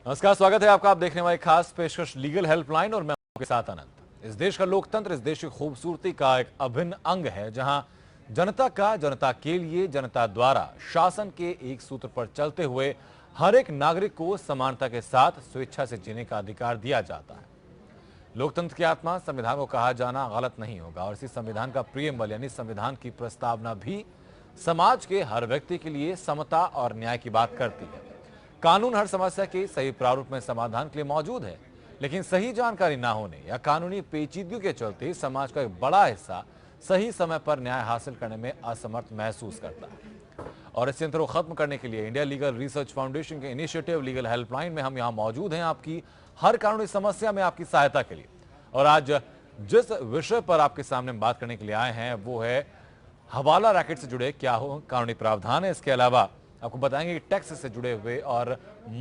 नमस्कार, स्वागत है आपका। आप देखने वाले खास पेशकश लीगल हेल्पलाइन और मैं आपके साथ अनंत। इस देश का लोकतंत्र इस देश की खूबसूरती का एक अभिन्न अंग है, जहां जनता का जनता के लिए जनता द्वारा शासन के एक सूत्र पर चलते हुए हर एक नागरिक को समानता के साथ स्वेच्छा से जीने का अधिकार दिया जाता है। लोकतंत्र की आत्मा संविधान को कहा जाना गलत नहीं होगा और इसी संविधान का प्रियम्बल यानी संविधान की प्रस्तावना भी समाज के हर व्यक्ति के लिए समता और न्याय की बात करती है। कानून हर समस्या के सही प्रारूप में समाधान के लिए मौजूद है, लेकिन सही जानकारी ना होने या कानूनी पेचीदगियों के चलते समाज का एक बड़ा हिस्सा सही समय पर न्याय हासिल करने में असमर्थ महसूस करता है। और इस यंत्र को खत्म करने के लिए इंडिया लीगल रिसर्च फाउंडेशन के इनिशिएटिव लीगल हेल्पलाइन में हम यहाँ मौजूद हैं, आपकी हर कानूनी समस्या में आपकी सहायता के लिए। और आज जिस विषय पर आपके सामने बात करने के लिए आए हैं वो है हवाला रैकेट से जुड़े क्या हो कानूनी प्रावधान है। इसके अलावा आपको बताएंगे कि टैक्स से जुड़े हुए और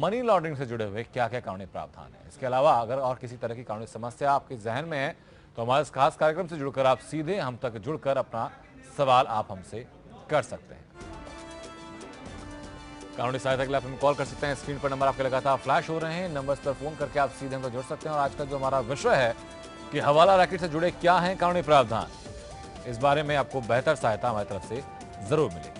मनी लॉन्ड्रिंग से जुड़े हुए क्या क्या कानूनी प्रावधान है। इसके अलावा अगर और किसी तरह की कानूनी समस्या आपके जहन में है तो हमारे इस खास कार्यक्रम से जुड़कर आप सीधे हम तक जुड़कर अपना सवाल आप हमसे कर सकते हैं। कानूनी सहायता के लिए आप हमें कॉल कर सकते हैं। स्क्रीन पर नंबर आपके लगातार फ्लैश हो रहे हैं, नंबर्स पर फोन करके आप सीधे हमसे जुड़ सकते हैं। और आज का जो हमारा विषय है कि हवाला रैकेट से जुड़े क्या हैं कानूनी प्रावधान, इस बारे में आपको बेहतर सहायता हमारी तरफ से जरूर मिलेगी।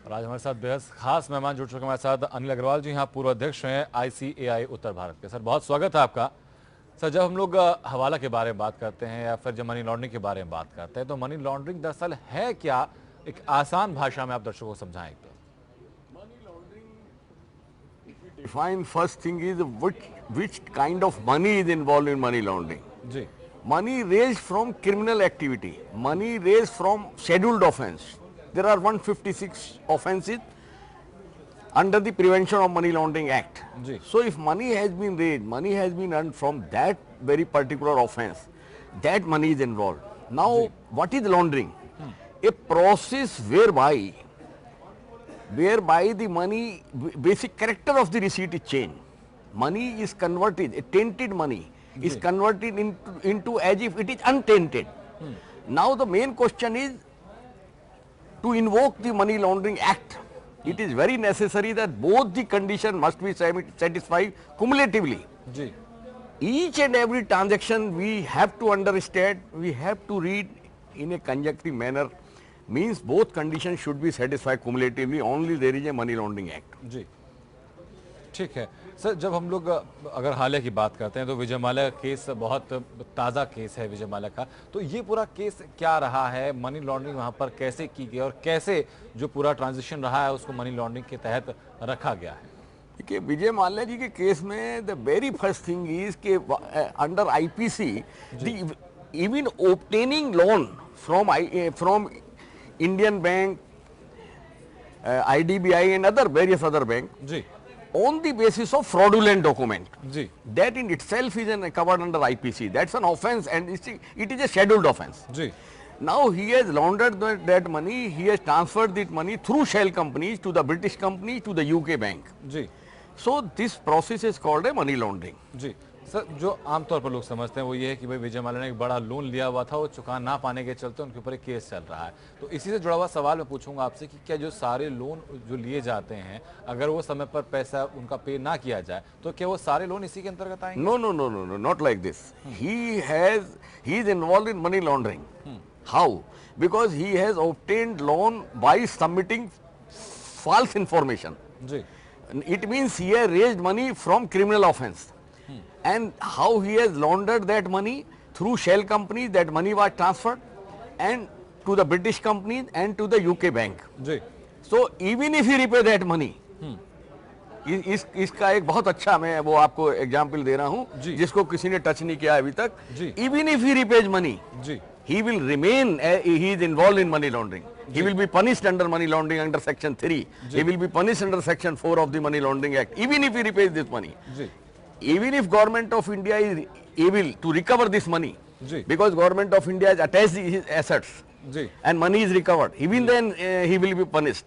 और आज हमारे साथ बेहद खास मेहमान जुड़ चुके हैं हमारे साथ अनिल अग्रवाल जी, यहाँ पूर्व अध्यक्ष हैं ICAI उत्तर भारत के। सर बहुत स्वागत है आपका। सर जब हम लोग हवाला के बारे में बात करते हैं या फिर जब मनी लॉन्ड्रिंग के बारे में बात करते हैं तो मनी लॉन्ड्रिंग दरअसल है क्या, एक आसान भाषा में आप दर्शकों को समझाएं एक तो। Money laundering, if we define first thing is which kind of money is involved in money laundering. Ji Money raised from criminal activity, money raised from scheduled offence. There are 156 offences under the Prevention of Money Laundering Act. Ji So if money has been raised, money has been earned from that very particular offence, that money is involved. Now what is laundering? A process whereby the money, basic character of the receipt is changed. Money is converted, a tainted money is converted into as if it is untainted. Now the main question is to invoke the Money Laundering Act. It is very necessary that both the conditions must be satisfied cumulatively. Ji Each and every transaction we have to understand, we have to read in a conjunctive manner, means both conditions should be satisfied cumulatively, only there is a Money Laundering Act. जी ठीक है। Sir जब हम लोग अगर हाल की बात करते हैं तो विजय माल्या केस बहुत ताज़ा केस है विजय माल्या का, तो ये पूरा केस क्या रहा है, मनी लॉन्ड्रिंग वहाँ पर कैसे की गई और कैसे जो पूरा ट्रांजिशन रहा है उसको मनी लॉन्ड्रिंग के तहत रखा गया है। देखिए विजय माल्या जी के केस में the very first thing is के under IPC the even obtaining loan from Indian Bank, IDBI and other various other bank जी on the basis of fraudulent document. जी That in itself is covered under IPC. That's an offence and it is a scheduled offence. जी Now he has laundered that money, he has transferred that money through shell companies to the British company to the UK bank. जी So this process is called a money laundering. जी sir जो आमतौर पर लोग समझते हैं वो ये है कि भाई विजय माल्या ने एक बड़ा लोन लिया हुआ था, वो चुका ना पाने के चलते उनके ऊपर एक केस चल रहा है। तो इसी से जुड़ा हुआ सवाल मैं पूछूंगा आपसे कि क्या जो सारे लोन जो लिए जाते हैं अगर वो समय पर पैसा उनका पे ना किया जाए तो क्या वो सारे लोन इसी के अंतर्गत आएंगे? No, not like this. He is involved in money laundering. How? Because he has obtained loan by submitting false information. Ji It means he has raised money from criminal offence. And how he has laundered that money through shell companies, that money was transferred and to the British companies and to the UK bank. जी So even if he repay that money, इसका एक बहुत अच्छा मैं वो आपको example दे रहा हूँ जिसको किसी ने टच नहीं किया अभी तक. जी. Even if he repays money, ji he will remain, he is involved in money laundering. He will be punished under money laundering under section 3. He will be punished under section 4 of the Money Laundering Act, even if he repays this money. Ji Even if government of India is able to recover this money, ji because government of India has attached his assets ji and money is recovered, even then he will be punished.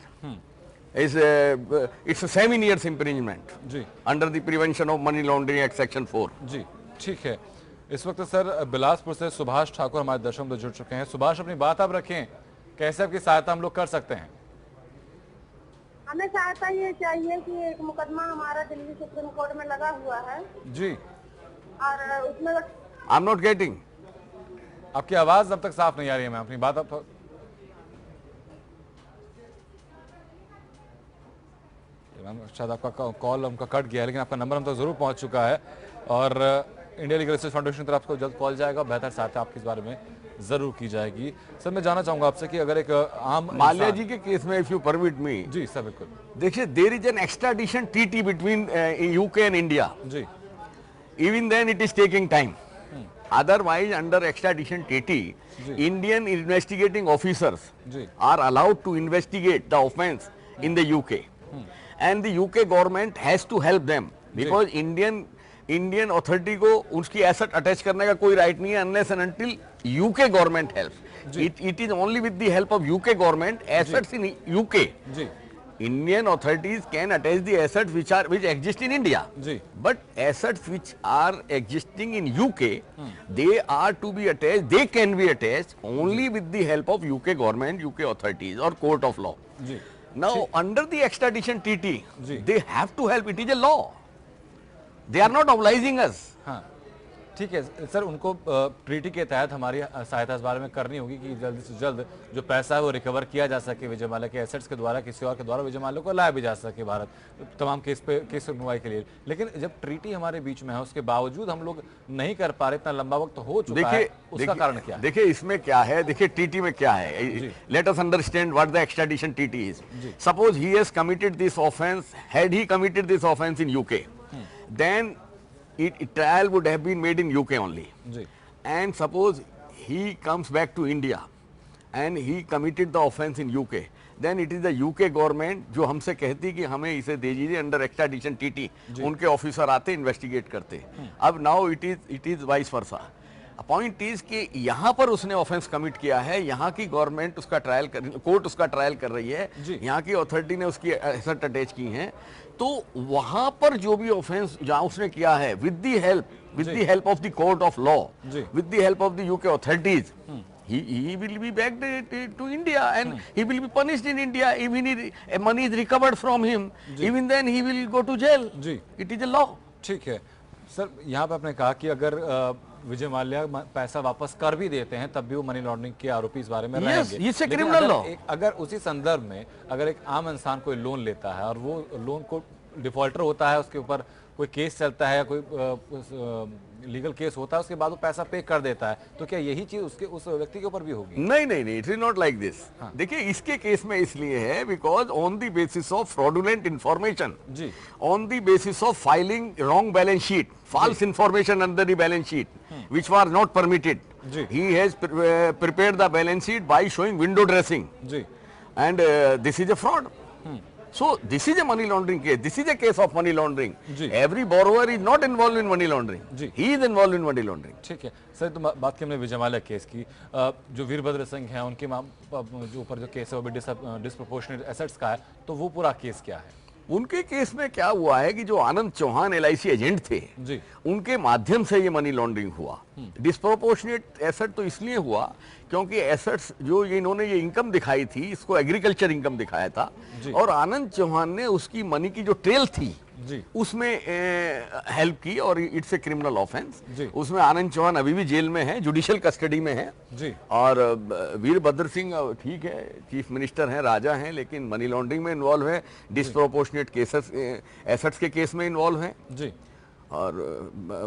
It's a 7 years imprisonment ji under the Prevention of Money Laundering Act section 4. जी ठीक है। इस वक्त sir Bilaspur से सुभाष ठाकुर हमारे दर्शकों में जुड़ चुके हैं। सुभाष, अपनी बात आप रखें, कैसे आपकी सहायता हम लोग कर सकते हैं? हमें सहायता ये चाहिए कि एक मुकदमा हमारा दिल्ली सुप्रीम कोर्ट में लगा हुआ है जी और उसमें I am not getting. आपकी आवाज अब तक साफ नहीं आ रही है। मैं अपनी बात आप मैम शायद आपका कॉल हमका कट गया है, लेकिन आपका नंबर हम तक जरूर पहुंच चुका है और इंडिया लीगल रिसर्च फाउंडेशन की तरफ से जल्द कॉल जाएगा, बेहतर सहायता आपकी इस बारे में जरूर की जाएगी। सर मैं जानना चाहूंगा आपसे कि अगर एक आम माल्या जी के केस में, इफ यू परमिट मी, जी सर बिल्कुल देखिए, there is an extradition treaty between UK and India. जी Even then it is taking time. Otherwise, under extradition treaty, Indian investigating officers जी are allowed to investigate the offence in the UK, and the UK government has to help them because Indian authority को उसकी asset attach करने का कोई right नहीं है unless and until UK government helps. It is only with the help of UK government assets in UK. Ji Indian authorities can attach the assets which exist in India. Ji But assets which are existing in UK, they are to be attached, they can be attached only with the help of UK government, UK authorities or court of law. Ji Now, under the extradition treaty, ji. they have to help, it is a law. They are not obliging us. हाँ ठीक है sir, उनको treaty के तहत हमारी सहायता इस बारे में करनी होगी कि जल्द से जल्द जो पैसा है वो रिकवर किया जा सके विजय माल्या के एसेट्स के द्वारा, किसी और के द्वारा विजय माल्या को लाया भी जा सके भारत तमाम केस सुनवाई के लिए। लेकिन जब ट्रीटी हमारे बीच में है उसके बावजूद हम लोग नहीं कर पा रहे, इतना लंबा वक्त हो चुका है, उसका कारण क्या है? देखिए इसमें क्या है, देखिए ट्रीटी में क्या है, let us understand what the extradition treaty is. Suppose he has committed this offence, had he committed this offence in UK, then trial would have been made in UK only. जी And suppose he comes back to India and he committed the offence in UK, then it is the UK government जो हमसे कहती कि हमें इसे दे दीजिए under extradition TT, उनके officer आते इन्वेस्टिगेट करते. अब now it is vice versa. Point is कि यहाँ पर उसने ऑफेंस कमिट किया है, यहाँ की गवर्नमेंट उसका ट्रायल कोर्ट उसका ट्रायल कर रही है, यहाँ की अथॉरिटी ने उसकी एसेट अटैच की हैं, तो वहां पर जो भी ऑफेंस जहाँ उसने किया है with the help of the court of law, with the help of the UK authorities, he will be back to India and he will be punished in India. Even if money is recovered from him, even then he will go to jail. जी It is a law. ठीक है sir, यहाँ पे आपने कहा कि अगर विजय माल्या पैसा वापस कर भी देते हैं तब भी वो मनी लॉन्ड्रिंग के आरोपी इस बारे में रहेंगे। Yes, लेकिन criminal law. अगर उसी संदर्भ में अगर एक आम इंसान कोई लोन लेता है और वो लोन को डिफॉल्टर होता है, उसके ऊपर कोई केस चलता है या कोई लीगल केस होता है, उसके बाद वो पैसा पे कर देता है, तो क्या यही चीज उसके उस व्यक्ति के ऊपर भी होगी? नहीं, it is not like this. देखिए इसके केस में इसलिए है because on the basis of fraudulent information, जी on the basis of filing wrong balance sheet, false information under the balance sheet, which was not permitted. जी He has prepared the balance sheet by showing window dressing, जी and this is a fraud. So this is a money laundering case. This is a case of money laundering. जी. Every borrower is not involved in money laundering. जी. He is involved in money laundering. ठीक है sir, तो बात की हमने Vijay Mallya case की, जो वीरभद्र सिंह हैं उनके जो ऊपर जो केस है वो भी डिस्प्रोपोर्शनेट एसेट्स का है, तो वो पूरा केस क्या है? उनके केस में क्या हुआ है कि जो आनंद चौहान LIC एजेंट थे, जी उनके माध्यम से ये मनी लॉन्ड्रिंग हुआ. डिस्प्रोपोर्शनेट एसेट तो इसलिए हुआ क्योंकि एसेट्स जो इन्होंने ये इनकम दिखाई थी, इसको एग्रीकल्चर इनकम दिखाया था, और आनंद चौहान ने उसकी मनी की जो ट्रेल थी जी उसमें हेल्प की, और इट्स ए क्रिमिनल ऑफेंस. जी. उसमें आनंद चौहान अभी भी जेल में है, जुडिशियल कस्टडी में है. जी और वीरभद्र सिंह ठीक है, चीफ मिनिस्टर हैं, राजा हैं, लेकिन मनी लॉन्ड्रिंग में इन्वॉल्व है, डिस्प्रोपोर्शनेट केसेस एसेट्स के केस में इन्वॉल्व हैं, जी और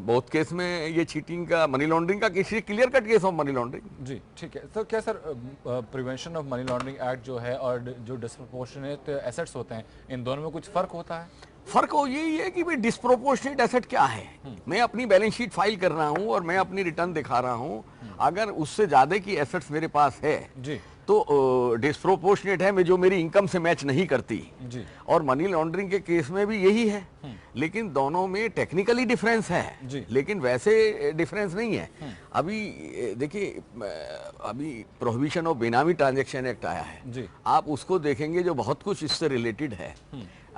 बहुत केस में ये चीटिंग का, मनी लॉन्ड्रिंग का किसी clear cut case of money laundering. जी ठीक है सर, क्या sir prevention of money laundering act जो है और जो डिस्प्रोपोर्शनेट एसेट्स होते हैं, इन दोनों में कुछ फर्क होता है? फर्क वो यही है कि भाई डिस्प्रोपोर्शनेट एसेट क्या है। मैं अपनी बैलेंस शीट फाइल कर रहा हूं और मैं अपनी रिटर्न दिखा रहा हूं, अगर उससे ज्यादा की एसेट्स मेरे पास है जी तो डिस्प्रोपोर्शनेट है, मैं जो मेरी इनकम से मैच नहीं करती। जी और मनी लॉन्ड्रिंग के केस में भी यही है, लेकिन दोनों में टेक्निकली डिफरेंस है, जी। लेकिन वैसे डिफरेंस नहीं है। अभी देखिए, अभी प्रोहिबिशन ऑफ बेनामी ट्रांजैक्शन एक्ट आया है, जी आप उसको देखेंगे जो बहुत कुछ इससे रिलेटेड है।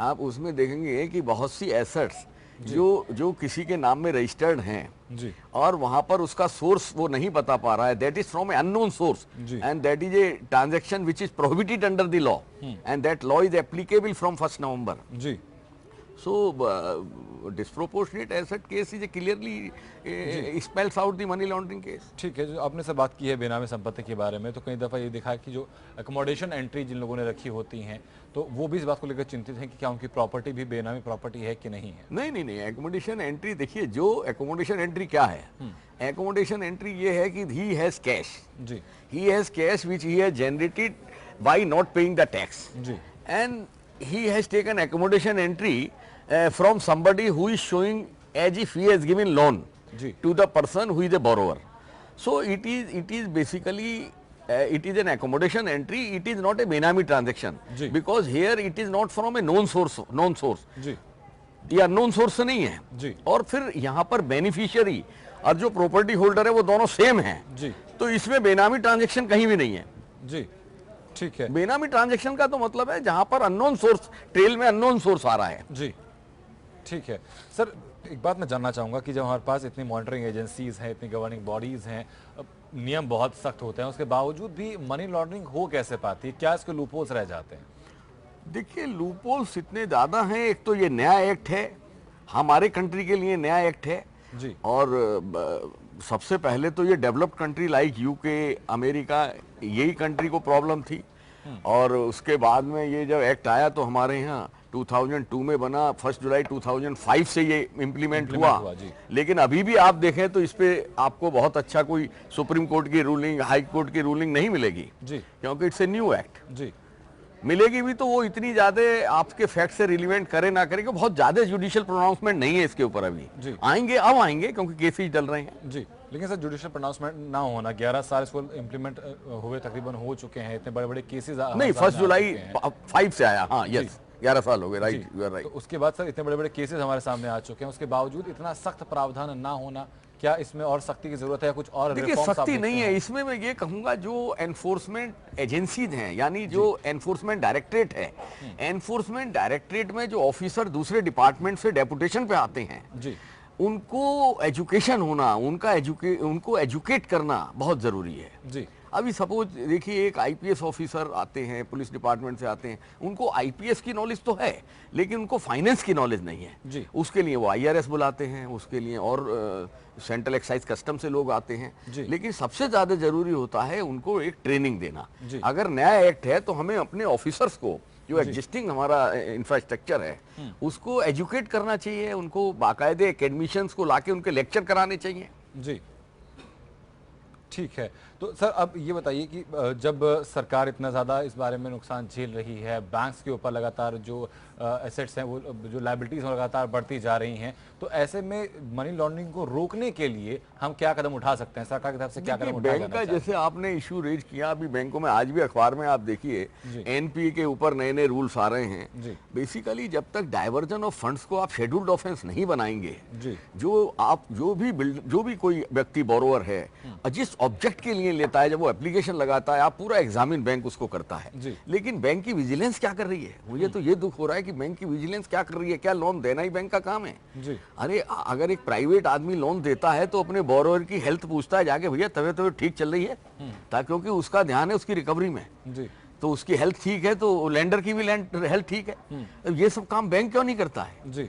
आप उसमें देखेंगे कि बहुत सी एसेट्स जो किसी के नाम में रजिस्टर्ड हैं जी और वहां पर उसका सोर्स वो नहीं बता पा रहा है, that is from a unknown source जी। And that is a transaction which is prohibited under the law and that law is applicable from 1 November. जी So, disproportionate asset case is a clearly spells out the money laundering case. ठीक है, जो आपने sir बात की है बेनामी संपत्ति के बारे में, तो कई दफ़ा ये देखा है कि जो अकोमोडेशन एंट्री जिन लोगों ने रखी होती हैं, तो वो भी इस बात को लेकर चिंतित हैं कि क्या उनकी प्रॉपर्टी भी बेनामी प्रॉपर्टी है कि नहीं है। नहीं, एकोमोडेशन एंट्री देखिए, जो एकोमोडेशन एंट्री क्या है, एकोमोडेशन एंट्री ये है कि ही हैज कैश, जी he has cash which he has generated by not paying the tax, जी and he has taken accommodation entry from somebody who is showing as if he has given loan जी to the person who is a borrower. So it is basically it is an accommodation entry, it is not a benami transaction, जी। because here it is not from a known source, जी ये unknown source से नहीं है जी। और फिर यहाँ पर बेनिफिशियरी और जो प्रॉपर्टी होल्डर है वो दोनों सेम हैं, जी तो इसमें बेनामी ट्रांजैक्शन कहीं भी नहीं है। जी ठीक है बेनामी ट्रांजैक्शन का तो मतलब है जहां पर अननोन सोर्स, ट्रेल में अननोन सोर्स आ रहा है। जी ठीक है सर, एक बात मैं जानना चाहूँगा कि जब हमारे पास इतनी मॉनिटरिंग एजेंसीज हैं, इतनी गवर्निंग बॉडीज़ हैं, नियम बहुत सख्त होते हैं, उसके बावजूद भी मनी लॉन्ड्रिंग हो कैसे पाती है? क्या इसके लूपहोल्स रह जाते हैं? देखिए, लूपहोल्स इतने ज़्यादा हैं। एक तो ये नया एक्ट है, हमारे कंट्री के लिए नया एक्ट है जी और सबसे पहले तो ये developed country like UK, America, यही कंट्री को प्रॉब्लम थी और उसके बाद में ये जब एक्ट आया तो हमारे यहाँ 2002 में बना, 1 जुलाई 2005 से ये इम्प्लीमेंट हुआ जी। लेकिन अभी भी आप देखें तो इस पे आपको बहुत अच्छा कोई सुप्रीम कोर्ट की रूलिंग, हाई कोर्ट की रूलिंग नहीं मिलेगी जी क्योंकि इट्स ए न्यू एक्ट। जी मिलेगी भी तो वो इतनी ज्यादा आपके फैक्ट से रिलीवेंट करे ना करे कि बहुत ज्यादा जुडिशियल प्रोनाउंसमेंट नहीं है इसके ऊपर अभी। जी। आएंगे, अब आएंगे क्योंकि केसेस चल रहे हैं। जी, लेकिन सर जुडिशियल प्रोनाउंसमेंट ना होना, 11 साल इसको इम्प्लीमेंट हुए तकरीबन हो चुके हैं, इतने बड़े बड़े केसेस नहीं, 1 जुलाई 5 से आया, हाँ यस 11 साल हो गए, राइट, यू आर राइट। तो उसके बाद सर इतने बड़े बड़े केसेस हमारे सामने आ चुके हैं, उसके बावजूद इतना सख्त प्रावधान ना होना, क्या इसमें और सख्ती की जरूरत है या कुछ और देखिए, रिफॉर्म्स आप सख्ती देखते नहीं हैं? है इसमें। मैं ये कहूंगा जो एनफोर्समेंट एजेंसीज हैं, यानी जो एनफोर्समेंट डायरेक्टरेट है, एनफोर्समेंट डायरेक्टरेट में जो ऑफिसर दूसरे डिपार्टमेंट से डेपुटेशन पे आते हैं, जी उनको एजुकेशन होना, उनको एजुकेट करना बहुत जरूरी है। जी अभी सपोज देखिए, एक आईपीएस ऑफिसर आते हैं, पुलिस डिपार्टमेंट से आते हैं, उनको आईपीएस की नॉलेज तो है लेकिन उनको फाइनेंस की नॉलेज नहीं है। जी। उसके लिए वो आईआरएस बुलाते हैं, उसके लिए और सेंट्रल एक्साइज कस्टम से लोग आते हैं। जी। लेकिन सबसे ज्यादा जरूरी होता है उनको एक ट्रेनिंग देना। जी। अगर नया एक्ट है तो हमें अपने ऑफिसर्स को, जो एग्जिस्टिंग हमारा इंफ्रास्ट्रक्चर है, उसको एजुकेट करना चाहिए, उनको बाकायदे एकेडमिशियंस को लाके उनके लेक्चर कराने चाहिए। जी ठीक है। तो सर अब ये बताइए कि जब सरकार इतना ज़्यादा इस बारे में नुकसान झेल रही है, बैंक्स के ऊपर लगातार जो एसेट्स हैं, वो जो लायबिलिटीज़ हैं लगातार बढ़ती जा रही हैं, तो ऐसे में मनी लॉन्ड्रिंग को रोकने के लिए हम क्या कदम उठा सकते हैं? सरकार की तरफ से क्या कदम उठाया बैंक जाना का, चाहिए? जैसे आपने इशू रेज किया, अभी बैंकों में आज भी अखबार में आप देखिए एनपीए के ऊपर नए नए रूल्स आ रहे हैं। जी। बेसिकली जब तक डाइवर्जन ऑफ फंड्स को आप शेड्यूल्ड ऑफेंस नहीं बनाएंगे, जी जो भी कोई व्यक्ति बोरोवर है जिस ऑब्जेक्ट के लिए लेता है, जब वो एप्लीकेशन लगाता है, आप पूरा एग्जामिन बैंक उसको करता है। जी। लेकिन बैंक की विजिलेंस क्या कर रही है? मुझे तो ये दुख हो रहा है कि बैंक की विजिलेंस क्या कर रही है? क्या लोन देना ही बैंक का काम है? जी अरे अगर एक प्राइवेट आदमी लोन देता है तो अपने बोरोवर की हेल्थ पूछता है जाके, भैया तबीयत ठीक चल रही है, ताकि क्योंकि उसका ध्यान है उसकी रिकवरी में, जी तो उसकी हेल्थ ठीक है तो लेंडर की भी हेल्थ ठीक है। ये सब काम बैंक क्यों नहीं करता है? जी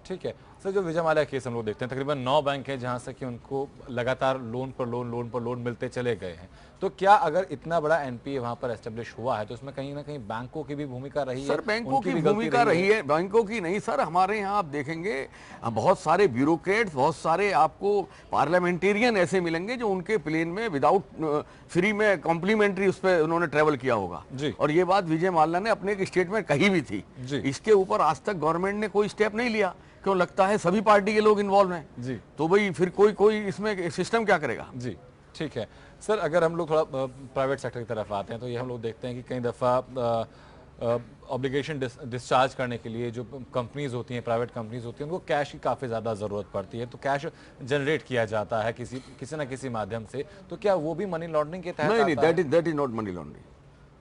ठीक है। सर जो विजय माल्या केस हम लोग देखते हैं, तकरीबन 9 बैंक हैं जहां से कि उनको लगातार लोन पर लोन मिलते चले गए हैं। तो क्या अगर इतना बड़ा एनपीए वहां पर एस्टेब्लिश हुआ है तो उसमें कहीं ना कहीं बैंकों की भी भूमिका रही है? सर बैंकों उनकी की भी गलती भूमिका रही है, बैंकों की नहीं सर। हमारे यहाँ आप देखेंगे बहुत सारे ब्यूरोक्रेट्स, बहुत सारे आपको पार्लियामेंटेरियन ऐसे मिलेंगे जो उनके प्लेन में विदाउट फ्री में कॉम्प्लीमेंट्री उस पर उन्होंने ट्रेवल किया होगा। जी। और ये बात विजय माल्या ने अपने एक स्टेटमेंट कही भी थी। जी। इसके ऊपर आज तक गवर्नमेंट ने कोई स्टेप नहीं लिया। क्यों? लगता है सभी पार्टी के लोग इन्वॉल्व हैं। जी। तो भाई फिर कोई इसमें सिस्टम क्या करेगा? जी ठीक है सर। अगर हम लोग थोड़ा प्राइवेट सेक्टर की तरफ आते हैं तो ये हम लोग देखते हैं कि कई दफ़ा ऑब्लिगेशन डिस्चार्ज करने के लिए जो कंपनीज होती हैं, प्राइवेट कंपनीज होती हैं, उनको कैश की काफ़ी ज़्यादा ज़रूरत पड़ती है। तो कैश जनरेट किया जाता है किसी ना किसी माध्यम से। तो क्या वो भी मनी लॉन्ड्रिंग के तहत? नहीं, that is not money laundering.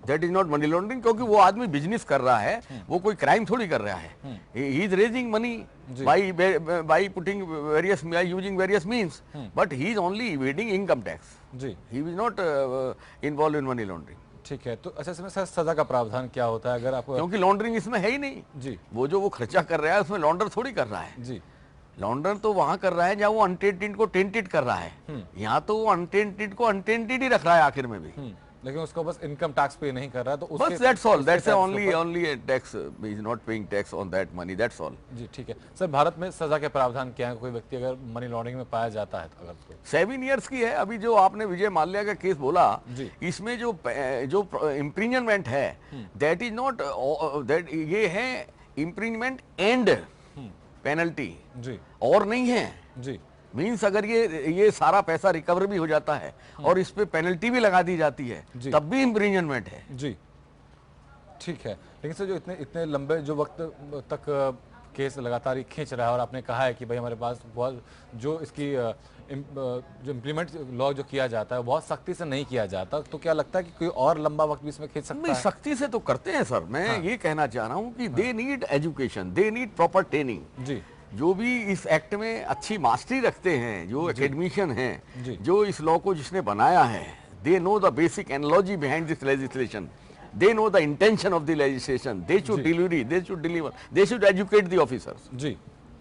That is not money laundering, क्योंकि वो आदमी बिजनेस कर रहा है, वो कोई क्राइम थोड़ी कर रहा है। He is raising money by putting various using various means, but he is only evading income tax. जी। He is not involve in money laundering. ठीक है। तो अच्छा इसमें सर सजा का प्रावधान क्या होता है अगर आपको? क्योंकि लॉन्ड्रिंग इसमें है ही नहीं। जी। वो खर्चा कर रहा है उसमें लॉन्डर थोड़ी कर रहा है। जी। लॉन्डर तो वहां कर रहा है जहाँ वो अनटेंटेड को टेंटेड कर रहा है। यहाँ तो वो अनटेंटेड को अनटेंटेड ही रख रहा है आखिर में भी। लेकिन उसको बस इनकम टैक्स पे नहीं कर रहा, तो बस that's all. That's only a tax, he is not paying tax on that money, that's all। जी ठीक है सर। भारत में सजा के प्रावधान क्या है? कोई व्यक्ति अगर मनी लॉन्ड्रिंग में पाया जाता है तो? अगर तो 7 years की है। अभी जो आपने विजय माल्या का केस बोला, इसमें जो इम्प्रीजनमेंट है, दैट इज नॉट दैट, ये है इम्प्रीजनमेंट एंड पेनल्टी। जी। और नहीं है। जी। मीन्स अगर ये सारा पैसा रिकवर भी हो जाता है और इस पे पेनल्टी भी लगा दी जाती है, तब भी इम्प्रीजनमेंट है। जी ठीक है। लेकिन सर जो इतने लंबे जो वक्त तक केस लगातार खींच रहा है, और आपने कहा है कि भाई हमारे पास बहुत जो इसकी जो इम्प्लीमेंट लॉ जो किया जाता है बहुत सख्ती से नहीं किया जाता, तो क्या लगता है कि कोई और लंबा वक्त भी इसमें खींच सकता है? नहीं, सख्ती से तो करते हैं सर। मैं ये कहना चाह रहा हूँ कि they need education, they need proper training. जी। जो भी इस एक्ट में अच्छी मास्टरी रखते हैं, जो एकेडमिशियन हैं, जो इस लॉ को जिसने बनाया है, they know the basic analogy behind this legislation, they know the intention of the legislation, they should deliver, they should educate the officers. जी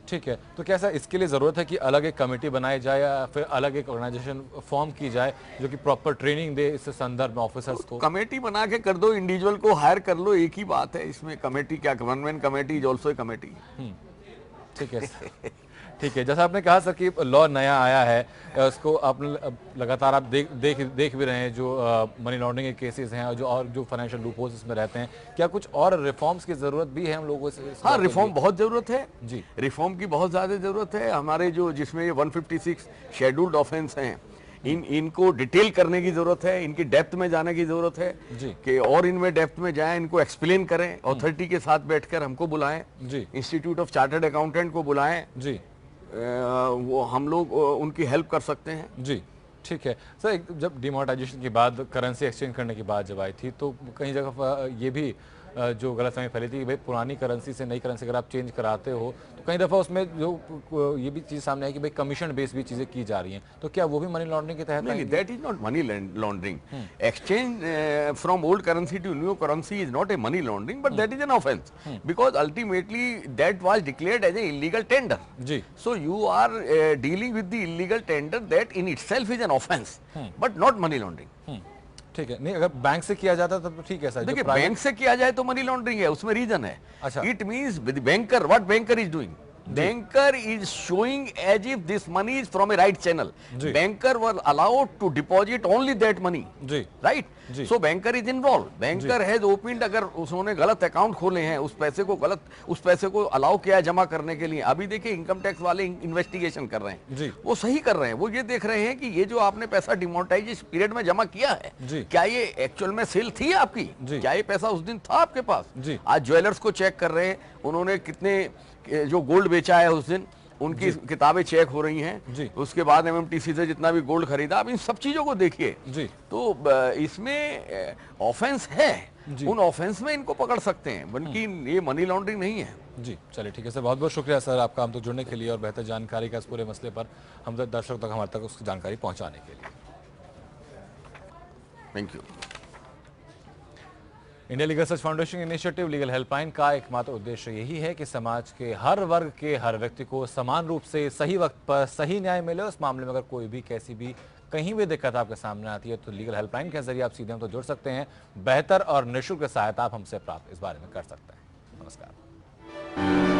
ठीक है। तो कैसा इसके लिए ज़रूरत है कि अलग एक कमेटी बनाई जाए या फिर अलग एक ऑर्गेनाइजेशन फॉर्म की जाए जो कि प्रॉपर ट्रेनिंग दे इस संदर्भ में ऑफिसर्स को? कमेटी बना के कर दो, इंडिविजुअल को हायर कर लो, एक ही बात है इसमें। कमेटी क्या, government committee is also a committee. ठीक है ठीक है। जैसा आपने कहा सर कि लॉ नया आया है, उसको आपने लगातार आप देख भी रहे हैं जो मनी लॉन्ड्रिंग के केसेस हैं और जो फाइनेंशियल लूपहोल्स इसमें रहते हैं। क्या कुछ और रिफॉर्म्स की जरूरत भी है हम लोगों से? हाँ, रिफॉर्म बहुत जरूरत है जी। रिफॉर्म की बहुत ज्यादा जरूरत है। हमारे जिसमें 156 शेड्यूल्ड ऑफेंस हैं, इनको डिटेल करने की जरूरत है, इनकी डेप्थ में जाने की जरूरत है कि और इनमें डेप्थ में जाएं, इनको एक्सप्लेन करें, अथॉरिटी के साथ बैठकर हमको बुलाएं, इंस्टीट्यूट ऑफ चार्टर्ड अकाउंटेंट को बुलाएं जी। वो हम लोग उनकी हेल्प कर सकते हैं। जी ठीक है सर। जब डिमोनेटाइजेशन की बात, करेंसी एक्सचेंज करने की बात जब आई थी, तो कई जगह ये भी जो गलतफहमी फैली थी कि भाई पुरानी करेंसी से नई करेंसी अगर आप चेंज कराते हो तो कई दफ़ा उसमें जो ये भी चीज़ सामने आई कि भाई कमीशन बेस भी चीज़ें की जा रही हैं, तो क्या वो भी मनी लॉन्ड्रिंग के तहत? नहीं, that is not money laundering. Exchange from old currency to new currency is not a money laundering, but that is an offence because ultimately that was declared as a illegal tender. जी। So you are dealing with the illegal tender, that in itself is an offence, but not money laundering. ठीक है। नहीं, अगर bank से किया जाता तब तो ठीक है सर। देखिए, बैंक से किया जाए तो मनी लॉन्ड्रिंग है, उसमें रीजन है। अच्छा। It means banker, what banker is doing, banker is showing as if this money is from a right channel. Banker were allowed to deposit only that money, right? So banker is involved. Banker has opened, अगर उसने गलत account खोले हैं, उस पैसे को allow किया है जमा करने के लिए। अभी देखिए इनकम टैक्स वाले इन्वेस्टिगेशन कर रहे हैं, वो सही कर रहे हैं। वो ये देख रहे हैं कि ये जो आपने पैसा डिमोनेटाइजेशन पीरियड में जमा किया है, क्या ये एक्चुअल में सेल थी आपकी, क्या ये पैसा उस दिन था आपके पास? आज ज्वेलर्स को चेक कर रहे हैं, उन्होंने कितने जो गोल्ड बेचा है उस दिन, उनकी किताबें चेक हो रही हैं। उसके बाद एमएमटीसी से जितना भी गोल्ड खरीदा, आप इन सब चीजों को देखिए। तो इसमें ऑफेंस है, उन ऑफेंस में इनको पकड़ सकते हैं, बल्कि ये मनी लॉन्ड्रिंग नहीं है। जी चलिए ठीक है सर, बहुत बहुत शुक्रिया सर आपका हम तक जुड़ने के लिए और बेहतर जानकारी का इस पूरे मसले पर हम दर्शकों तक हमारे तक उसकी जानकारी पहुंचाने के लिए। Thank you. India legal search foundation initiative legal helpline का एकमात्र उद्देश्य यही है कि समाज के हर वर्ग के हर व्यक्ति को समान रूप से सही वक्त पर सही न्याय मिले। उस मामले में अगर कोई भी कैसी भी कहीं भी दिक्कत आपके सामने आती है तो लीगल हेल्पलाइन के जरिए आप सीधे हम तो जुड़ सकते हैं। बेहतर और निःशुल्क सहायता आप हमसे प्राप्त इस बारे में कर सकते हैं। नमस्कार।